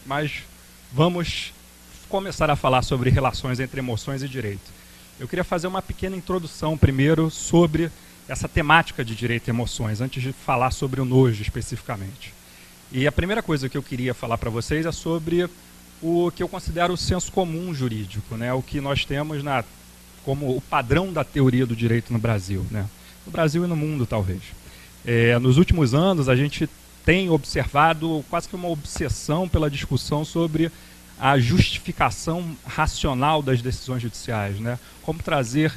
Mas vamos começar a falar sobre relações entre emoções e direito. Eu queria fazer uma pequena introdução primeiro sobre essa temática de direito e emoções, antes de falar sobre o nojo especificamente. E a primeira coisa que eu queria falar para vocês é sobre o que eu considero o senso comum jurídico, né? O que nós temos como o padrão da teoria do direito no Brasil, né? No Brasil e no mundo, talvez. Nos últimos anos, a gente tem observado quase que uma obsessão pela discussão sobre a justificação racional das decisões judiciais, né? Como trazer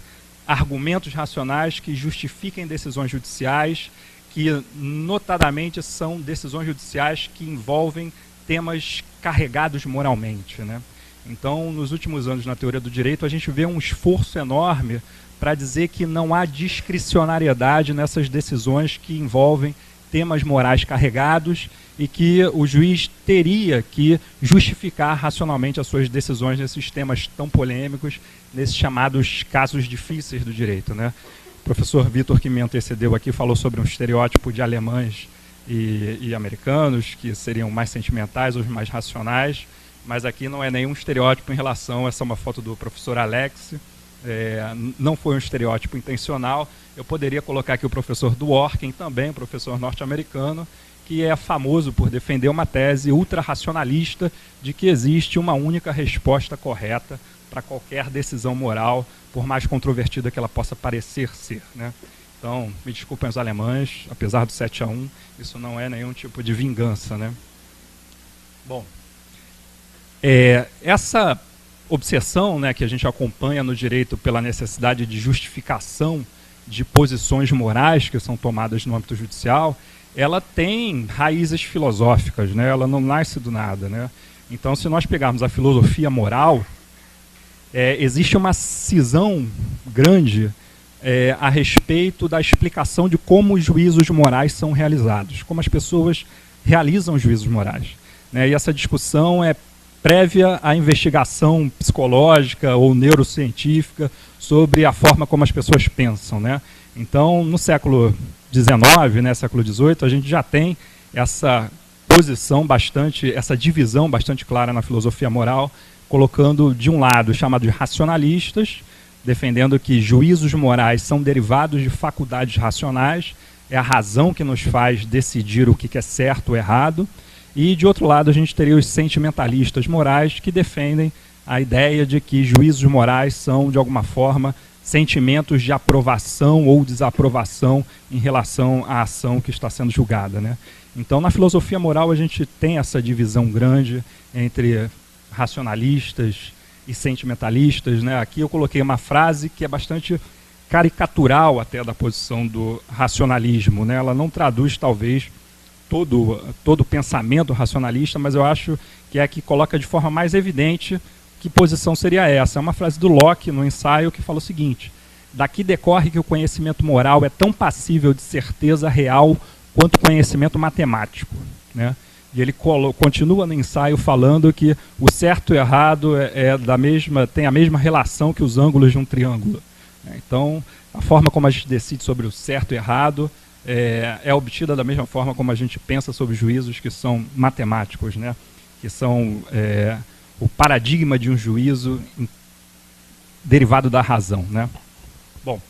argumentos racionais que justifiquem decisões judiciais, que notadamente são decisões judiciais que envolvem temas carregados moralmente, né? Então, nos últimos anos na teoria do direito, a gente vê um esforço enorme para dizer que não há discricionariedade nessas decisões que envolvem temas morais carregados e que o juiz teria que justificar racionalmente as suas decisões nesses temas tão polêmicos, nesses chamados casos difíceis do direito, né? O professor Vitor, que me antecedeu aqui, falou sobre um estereótipo de alemães e americanos, que seriam mais sentimentais ou mais racionais, mas aqui não é nenhum estereótipo em relação, essa é uma foto do professor Alex, não foi um estereótipo intencional. Eu poderia colocar aqui o professor Dworkin, também um professor norte-americano, que é famoso por defender uma tese ultra-racionalista de que existe uma única resposta correta para qualquer decisão moral, por mais controvertida que ela possa parecer ser, né? Então, me desculpem os alemães, apesar do 7-1, isso não é nenhum tipo de vingança, né? Bom, essa obsessão, né, que a gente acompanha no direito pela necessidade de justificação de posições morais que são tomadas no âmbito judicial, ela tem raízes filosóficas, né? Ela não nasce do nada, né? Então, se nós pegarmos a filosofia moral, existe uma cisão grande a respeito da explicação de como os juízos morais são realizados, como as pessoas realizam os juízos morais, né? E essa discussão é prévia à investigação psicológica ou neurocientífica sobre a forma como as pessoas pensam, né? Então, no século XIX, né, século XVIII, a gente já tem essa posição essa divisão bastante clara na filosofia moral, colocando de um lado chamado de racionalistas, defendendo que juízos morais são derivados de faculdades racionais, é a razão que nos faz decidir o que é certo ou errado, e de outro lado a gente teria os sentimentalistas morais que defendem a ideia de que juízos morais são, de alguma forma, sentimentos de aprovação ou desaprovação em relação à ação que está sendo julgada, né? Então, na filosofia moral, a gente tem essa divisão grande entre racionalistas e sentimentalistas, né? Aqui eu coloquei uma frase que é bastante caricatural até da posição do racionalismo, né? Ela não traduz, talvez, todo o pensamento racionalista, mas eu acho que é a que coloca de forma mais evidente que posição seria essa. É uma frase do Locke, no ensaio, que fala o seguinte: daqui decorre que o conhecimento moral é tão passível de certeza real quanto o conhecimento matemático, né? E ele continua no ensaio falando que o certo e o errado tem a mesma relação que os ângulos de um triângulo, né? Então, a forma como a gente decide sobre o certo e errado é obtida da mesma forma como a gente pensa sobre juízos que são matemáticos, né? Que são o paradigma de um juízo derivado da razão, né? Bom.